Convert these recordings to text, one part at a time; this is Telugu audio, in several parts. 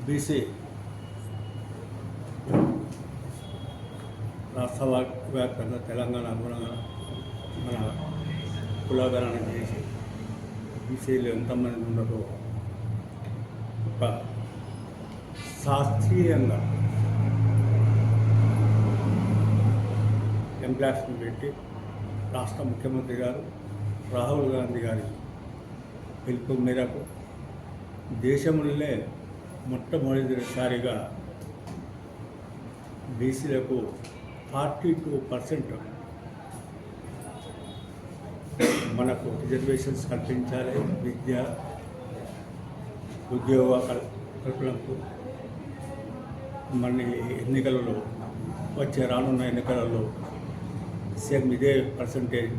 బీసీ రాష్ట్ర వ్యాప్తంగా తెలంగాణ అనుగుణంగా మన కులాగరణ చేసి బీసీలు ఎంతమంది ఉన్నారో ఒక శాస్త్రీయంగా ఎంప్లాస్ని పెట్టి రాష్ట్ర ముఖ్యమంత్రి గారు రాహుల్ గాంధీ గారి పిలుపు మేరకు దేశంలోనే మొట్టమొదటిసారిగా బీసీలకు 42% మనకు రిజర్వేషన్స్ కల్పించాలి. విద్య ఉద్యోగ కల్పనకు మన ఎన్నికలలో వచ్చే రానున్న ఎన్నికలలో సేమ్ ఇదే పర్సంటేజ్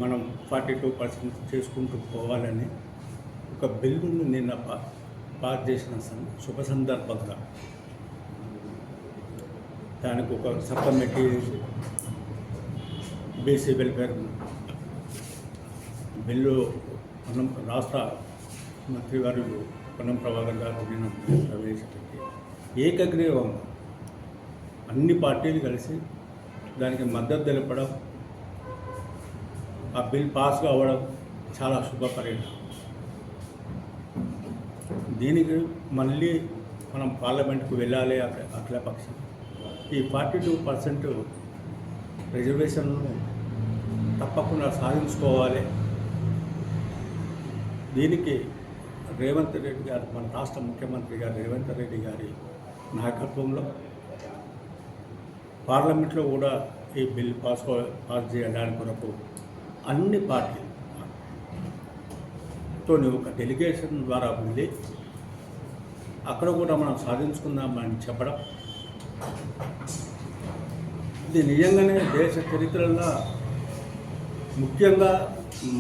మనం 42% చేసుకుంటూ పోవాలని ఒక బిల్లును నిన్న పాస్ చేసిన శుభ సందర్భంగా దానికి ఒక sub committee BC welfare bill రాష్ట్ర మంత్రి గారు పొన్నం ప్రభాకర్ గారు నిన్న ప్రవేశపెట్టి ఏకగ్రీవంగా అన్ని పార్టీలు కలిసి దానికి మద్దతు తెలపడం, ఆ బిల్ పాస్ కావడం చాలా శుభపరిణామం. దీనికి మళ్ళీ మనం పార్లమెంట్కు వెళ్ళాలి. అఖిలపక్షం ఈ 42% రిజర్వేషన్ను తప్పకుండా సాధించుకోవాలి. దీనికి రేవంత్ రెడ్డి గారు, మన రాష్ట్ర ముఖ్యమంత్రి గారు రేవంత్ రెడ్డి గారి నాయకత్వంలో పార్లమెంట్లో కూడా ఈ బిల్ పాస్ చేయడానికి కొరకు అన్ని పార్టీలతో ఒక డెలిగేషన్ ద్వారా వెళ్ళి అక్కడ కూడా మనం సాధించుకుందామని చెప్పడం, ఇది నిజంగానే దేశ చరిత్రలో ముఖ్యంగా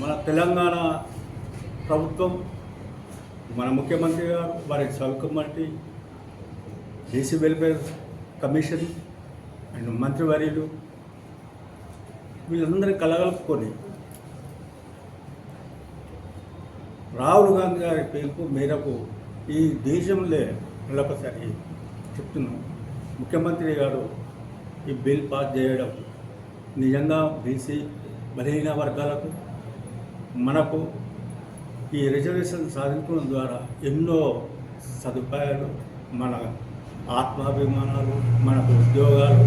మన తెలంగాణ ప్రభుత్వం, మన ముఖ్యమంత్రి గారు, వారి sub committee, BC welfare commission and మంత్రివర్యులు వీళ్ళందరినీ కలగలుపుకొని రాహుల్ గాంధీ గారి పిలుపు మేరకు ఈ దేశంలో మళ్ళొకసారి చెప్తున్నాం, ముఖ్యమంత్రి గారు ఈ బిల్ పాస్ చేయడం నిజంగా బీసీ బలహీన వర్గాలకు మనకు ఈ రిజర్వేషన్ సాధించడం ద్వారా ఎన్నో సదుపాయాలు, మన ఆత్మాభిమానాలు, మనకు ఉద్యోగాలు,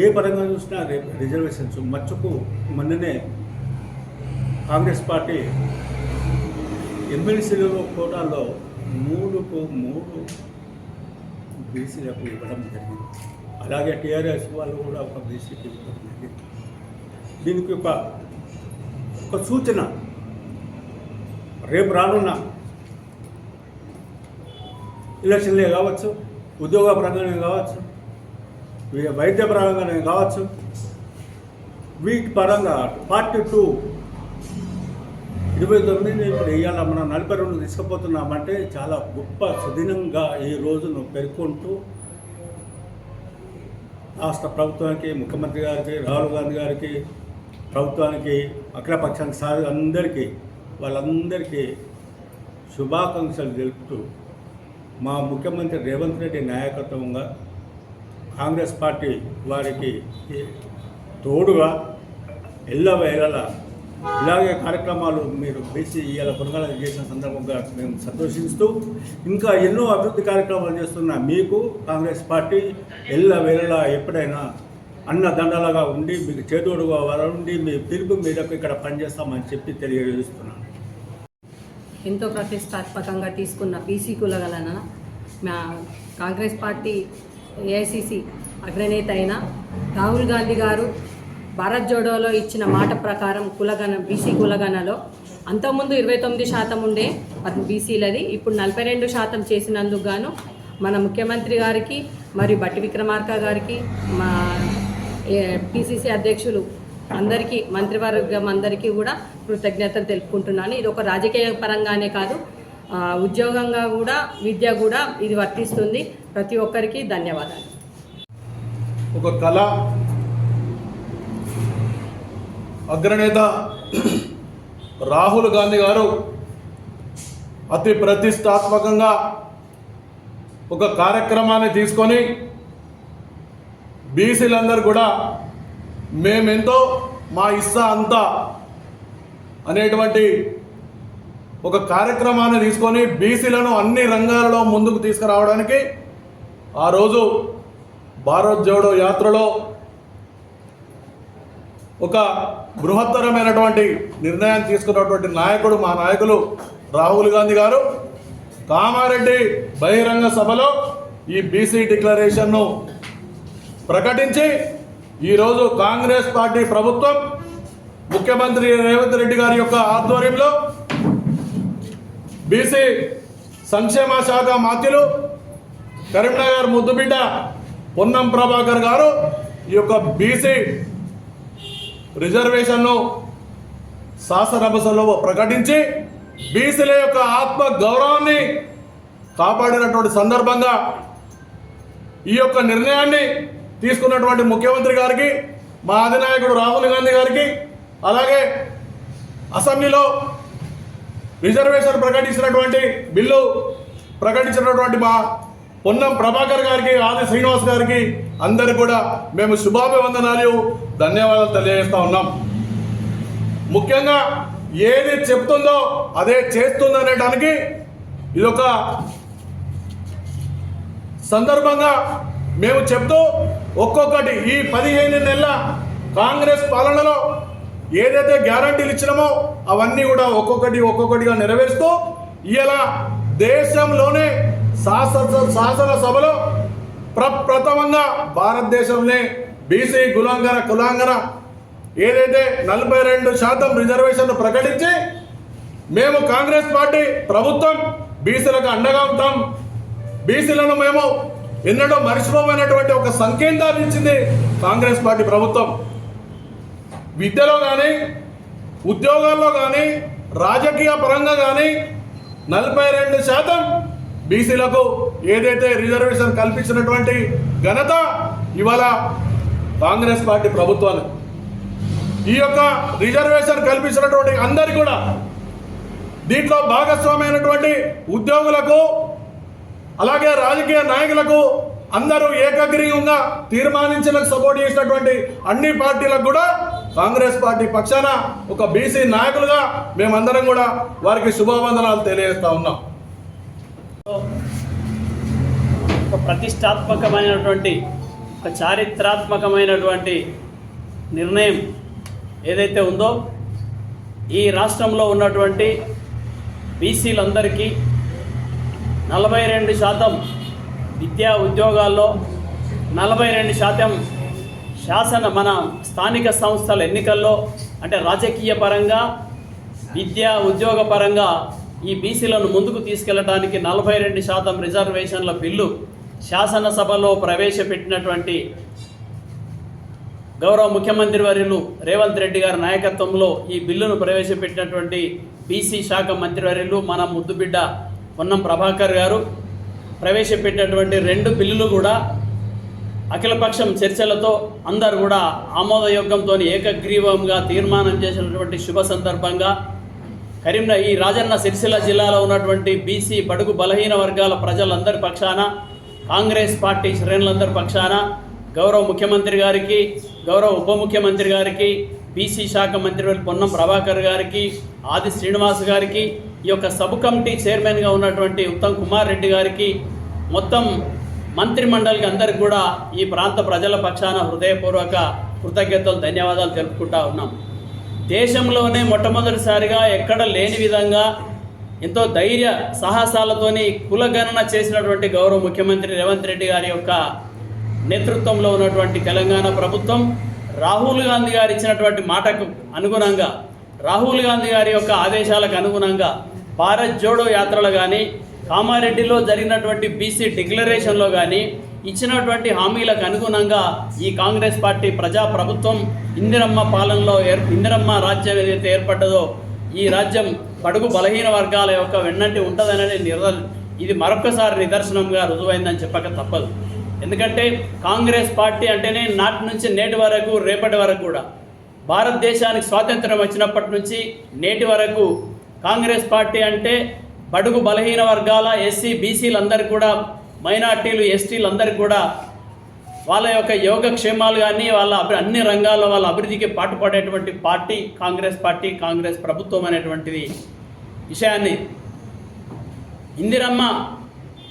ఏ పరంగా చూసినా రిజర్వేషన్స్ మచ్చుకు మొన్ననే కాంగ్రెస్ పార్టీ ఎమ్మెల్సీలలో కోటాల్లో 3కు 3 బీసీలకు ఇవ్వడం జరిగింది. అలాగే టీఆర్ఎస్ వాళ్ళు కూడా ఒక బీసీకి ఇవ్వడం జరిగింది. దీనికి ఒక సూచన, రేపు రానున్న ఎలక్షన్లే కావచ్చు, ఉద్యోగ పరంగానే కావచ్చు, వైద్య పరంగానే కావచ్చు, వీటి పరంగా 29 ఇప్పుడు ఇవాళ మనం 42 తీసుకుపోతున్నామంటే చాలా గొప్ప సుదినంగా ఈ రోజును పేర్కొంటూ రాష్ట్ర ప్రభుత్వానికి, ముఖ్యమంత్రి గారికి, రాహుల్ గాంధీ గారికి, ప్రభుత్వానికి, అఖిలపక్షానికి సార్ అందరికీ వాళ్ళందరికీ శుభాకాంక్షలు తెలుపుతూ మా ముఖ్యమంత్రి రేవంత్ రెడ్డి నాయకత్వంగా కాంగ్రెస్ పార్టీ వారికి తోడుగా ఎల్లవేళలా ఇలాగే కార్యక్రమాలు మీరు బీసీ ఇవాళ కొనుగోలు చేసిన సందర్భంగా మేము సంతోషిస్తూ ఇంకా ఎన్నో అభివృద్ధి కార్యక్రమాలు చేస్తున్న మీకు కాంగ్రెస్ పార్టీ ఎల్లవేళలా ఎప్పుడైనా అన్నదండలుగా ఉండి మీకు చేదోడుగా ఉండి మీ పిలుపు మీదకు ఇక్కడ పనిచేస్తామని చెప్పి తెలియజేస్తున్నాను. ఎంతో ప్రతిష్టాత్మకంగా తీసుకున్న బీసీ కులగణన మా కాంగ్రెస్ పార్టీ ఏఐసిసి అగ్రనేత అయిన రాహుల్ గాంధీ గారు భారత్ జోడోలో ఇచ్చిన మాట ప్రకారం బీసీ కులగణలో అంతకుముందు 29% ఉండే బీసీలది, ఇప్పుడు 42% చేసినందుకు గాను మన ముఖ్యమంత్రి గారికి మరియు బట్టి విక్రమార్క గారికి, మా పిసిసి అధ్యక్షులు అందరికీ, మంత్రివర్గం అందరికీ కూడా కృతజ్ఞతలు తెలుపుకుంటున్నాను. ఇది ఒక రాజకీయ పరంగానే కాదు, ఉద్యోగంగా కూడా, విద్య కూడా ఇది వర్తిస్తుంది. ప్రతి ఒక్కరికి ధన్యవాదాలు. ఒక కళ అగ్రనేత రాహుల్ గాంధీ గారు అతి ప్రతిష్టాత్మకంగా ఒక కార్యక్రమాన్ని తీసుకొని బీసీలందరూ కూడా మేమెంతో మా ఇస్సా అంతా అనేటువంటి ఒక కార్యక్రమాన్ని తీసుకొని బీసీలను అన్ని రంగాలలో ముందుకు తీసుకురావడానికి ఆ రోజు భారత్ జోడో యాత్రలో ఒక బృహత్తరమైనటువంటి నిర్ణయం తీసుకున్నటువంటి నాయకుడు మా నాయకులు రాహుల్ గాంధీ గారు కామారెడ్డి బహిరంగ సభలో ఈ బీసీ డిక్లరేషన్ను ప్రకటించి ఈరోజు కాంగ్రెస్ పార్టీ ప్రభుత్వం ముఖ్యమంత్రి రేవంత్ రెడ్డి గారి యొక్క ఆధ్వర్యంలో బీసీ సంక్షేమ శాఖ మంత్రులు కరీంనగర్ ముద్దుబిడ్డ పొన్నం ప్రభాకర్ గారు ఈ యొక్క బీసీ రిజర్వేషన్ను శాసనసభలో ప్రకటించి బీసీల యొక్క ఆత్మ గౌరవాన్ని కాపాడినటువంటి సందర్భంగా ఈ యొక్క నిర్ణయాన్ని తీసుకున్నటువంటి ముఖ్యమంత్రి గారికి, మా అధినాయకుడు రాహుల్ గాంధీ గారికి, అలాగే అసెంబ్లీలో రిజర్వేషన్ ప్రకటించినటువంటి బిల్లు ప్రకటించినటువంటి మా పొన్నం ప్రభాకర్ గారికి, ఆది శ్రీనివాస్ గారికి అందరికీ కూడా మేము శుభాభివందనాలు, ధన్యవాదాలు తెలియజేస్తా ఉన్నాం. ముఖ్యంగా ఏది చెప్తుందో అదే చేస్తుందనేటానికి ఇదొక సందర్భంగా మేము చెప్తూ ఒక్కొక్కటి ఈ 15 నెలల కాంగ్రెస్ పాలనలో ఏదైతే గ్యారంటీలు ఇచ్చినామో అవన్నీ కూడా ఒక్కొక్కటిగా నెరవేరుస్తూ ఇలా దేశంలోనే శాసనసభలో ప్రప్రథమంగా భారతదేశంలో బీసీ కులాంగన ఏదైతే 42% రిజర్వేషన్లు ప్రకటించి మేము కాంగ్రెస్ పార్టీ ప్రభుత్వం బీసీలకు అండగా ఉంటాం, బీసీలను మేము ఎన్నడూ మరిచిపోమైనటువంటి ఒక సంకేతాన్ని ఇచ్చింది కాంగ్రెస్ పార్టీ ప్రభుత్వం. విద్యలో కానీ, ఉద్యోగాల్లో కానీ, రాజకీయ పరంగా కానీ 42% బీసీలకు ఏదైతే రిజర్వేషన్ కల్పించినటువంటి ఘనత ఇవాళ కాంగ్రెస్ పార్టీ ప్రభుత్వాన్ని. ఈ యొక్క రిజర్వేషన్ కల్పించినటువంటి అందరికీ కూడా దీంట్లో భాగస్వామైనటువంటి ఉద్యోగులకు, అలాగే రాజకీయ నాయకులకు అందరూ ఏకగ్రీవంగా తీర్మానించిన సపోర్ట్ చేసినటువంటి అన్ని పార్టీలకు కూడా కాంగ్రెస్ పార్టీ పక్షాన ఒక బీసీ నాయకులుగా మేమందరం కూడా వారికి శుభావందనాలు తెలియజేస్తా ఉన్నాం. ఒక ప్రతిష్టాత్మకమైనటువంటి, ఒక చారిత్రాత్మకమైనటువంటి నిర్ణయం ఏదైతే ఉందో ఈ రాష్ట్రంలో ఉన్నటువంటి బీసీలందరికీ 42% విద్యా ఉద్యోగాల్లో, 42% మన స్థానిక సంస్థల ఎన్నికల్లో, అంటే రాజకీయ పరంగా, విద్యా ఉద్యోగ పరంగా ఈ బీసీలను ముందుకు తీసుకెళ్లడానికి 42% రిజర్వేషన్ల బిల్లు శాసనసభలో ప్రవేశపెట్టినటువంటి గౌరవ ముఖ్యమంత్రి వర్యులు రేవంత్ రెడ్డి గారి నాయకత్వంలో ఈ బిల్లును ప్రవేశపెట్టినటువంటి బీసీ శాఖ మంత్రివర్యులు మన ముద్దుబిడ్డ పొన్నం ప్రభాకర్ గారు ప్రవేశపెట్టినటువంటి 2 బిల్లులు కూడా అఖిలపక్షం చర్చలతో అందరూ కూడా ఆమోదయోగ్యంతో ఏకగ్రీవంగా తీర్మానం చేసినటువంటి శుభ సందర్భంగా ఈ రాజన్న సిరిసిల్ల జిల్లాలో ఉన్నటువంటి బీసీ బడుగు బలహీన వర్గాల ప్రజలందరి పక్షాన, కాంగ్రెస్ పార్టీ శ్రేణులందరి పక్షాన గౌరవ ముఖ్యమంత్రి గారికి, గౌరవ ఉప ముఖ్యమంత్రి గారికి, బీసీ శాఖ మంత్రి పొన్నం ప్రభాకర్ గారికి, ఆది శ్రీనివాస్ గారికి, ఈ యొక్క సబ్ కమిటీ చైర్మన్గా ఉన్నటువంటి ఉత్తమ్ కుమార్ రెడ్డి గారికి, మొత్తం మంత్రి మండలికి అందరికి కూడా ఈ ప్రాంత ప్రజల పక్షాన హృదయపూర్వక కృతజ్ఞతలు, ధన్యవాదాలు తెలుపుకుంటా ఉన్నాం. దేశంలోనే మొట్టమొదటిసారిగా ఎక్కడ లేని విధంగా ఎంతో ధైర్య సాహసాలతోని కులగణన చేసినటువంటి గౌరవ ముఖ్యమంత్రి రేవంత్ రెడ్డి గారి యొక్క నేతృత్వంలో ఉన్నటువంటి తెలంగాణ ప్రభుత్వం రాహుల్ గాంధీ గారు ఇచ్చినటువంటి మాటకు అనుగుణంగా, రాహుల్ గాంధీ గారి యొక్క ఆదేశాలకు అనుగుణంగా భారత్ జోడో యాత్రలు కానీ, కామారెడ్డిలో జరిగినటువంటి బీసీ డిక్లరేషన్లో కానీ ఇచ్చినటువంటి హామీలకు అనుగుణంగా ఈ కాంగ్రెస్ పార్టీ ప్రజాప్రభుత్వం ఇందిరమ్మ పాలనలో ఇందిరమ్మ రాజ్యం ఏదైతే ఏర్పడ్డదో ఈ రాజ్యం బడుగు బలహీన వర్గాల యొక్క వెన్నంటి ఉంటుందనే ఇది మరొకసారి నిదర్శనంగా రుజువైందని చెప్పక తప్పదు. ఎందుకంటే కాంగ్రెస్ పార్టీ అంటేనే నాటి నుంచి నేటి వరకు, రేపటి వరకు కూడా భారతదేశానికి స్వాతంత్రం వచ్చినప్పటి నుంచి నేటి వరకు కాంగ్రెస్ పార్టీ అంటే బడుగు బలహీన వర్గాల ఎస్సీ బీసీలందరికీ కూడా, మైనార్టీలు ఎస్టీలందరికీ కూడా వాళ్ళ యొక్క యోగక్షేమాలు కానీ వాళ్ళ అన్ని రంగాల్లో వాళ్ళ అభివృద్ధికి పాటుపడేటువంటి పార్టీ కాంగ్రెస్ పార్టీ, కాంగ్రెస్ ప్రభుత్వం అనేటువంటిది విషయాన్ని ఇందిరమ్మ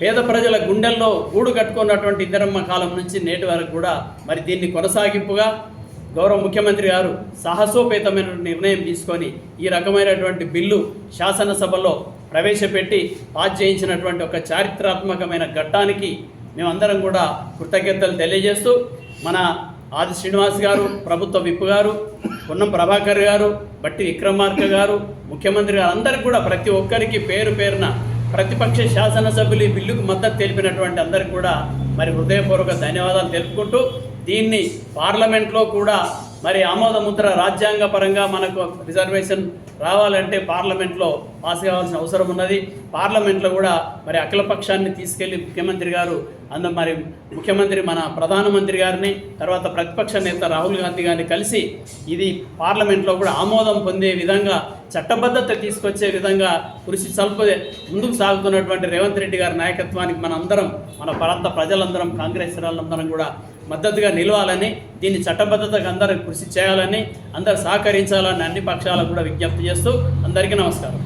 పేద ప్రజల గుండెల్లో గూడు కట్టుకున్నటువంటి ఇందిరమ్మ కాలం నుంచి నేటి వరకు కూడా మరి దీన్ని కొనసాగింపుగా గౌరవ ముఖ్యమంత్రి గారు సాహసోపేతమైన నిర్ణయం తీసుకొని ఈ రకమైనటువంటి బిల్లు శాసనసభలో ప్రవేశపెట్టి పాస్ చేయించినటువంటి ఒక చారిత్రాత్మకమైన ఘట్టానికి మేమందరం కూడా కృతజ్ఞతలు తెలియజేస్తూ మన ఆది శ్రీనివాస్ గారు, ప్రభుత్వ విప్ గారు, పొన్నం ప్రభాకర్ గారు, బట్టి విక్రమార్క గారు, ముఖ్యమంత్రి గారు అందరికీ కూడా ప్రతి ఒక్కరికి పేరు పేరున ప్రతిపక్ష శాసనసభ్యులు ఈ బిల్లుకు మద్దతు తెలిపినటువంటి అందరికీ కూడా మరి హృదయపూర్వక ధన్యవాదాలు తెలుపుకుంటూ దీన్ని పార్లమెంట్లో కూడా మరి ఆమోదముద్ర రాజ్యాంగ పరంగా మనకు రిజర్వేషన్ రావాలంటే పార్లమెంట్లో పాస్ కావాల్సిన అవసరం ఉన్నది. పార్లమెంట్లో కూడా మరి అఖిలపక్షాన్ని తీసుకెళ్లి ముఖ్యమంత్రి గారు మరి ముఖ్యమంత్రి మన ప్రధానమంత్రి గారిని, తర్వాత ప్రతిపక్ష నేత రాహుల్ గాంధీ గారిని కలిసి ఇది పార్లమెంట్లో కూడా ఆమోదం పొందే విధంగా, చట్టబద్ధత తీసుకొచ్చే విధంగా కృషి సల్పే ముందుకు సాగుతున్నటువంటి రేవంత్ రెడ్డి గారి నాయకత్వానికి మనందరం, మన ప్రాంత ప్రజలందరం, కాంగ్రెస్ వాళ్ళందరం కూడా మద్దతుగా నిలవాలని, దీన్ని చట్టబద్ధతకు అందరూ కృషి చేయాలని, అందరూ సహకరించాలని అన్ని పక్షాలకు కూడా విజ్ఞప్తి చేస్తూ అందరికీ నమస్కారం.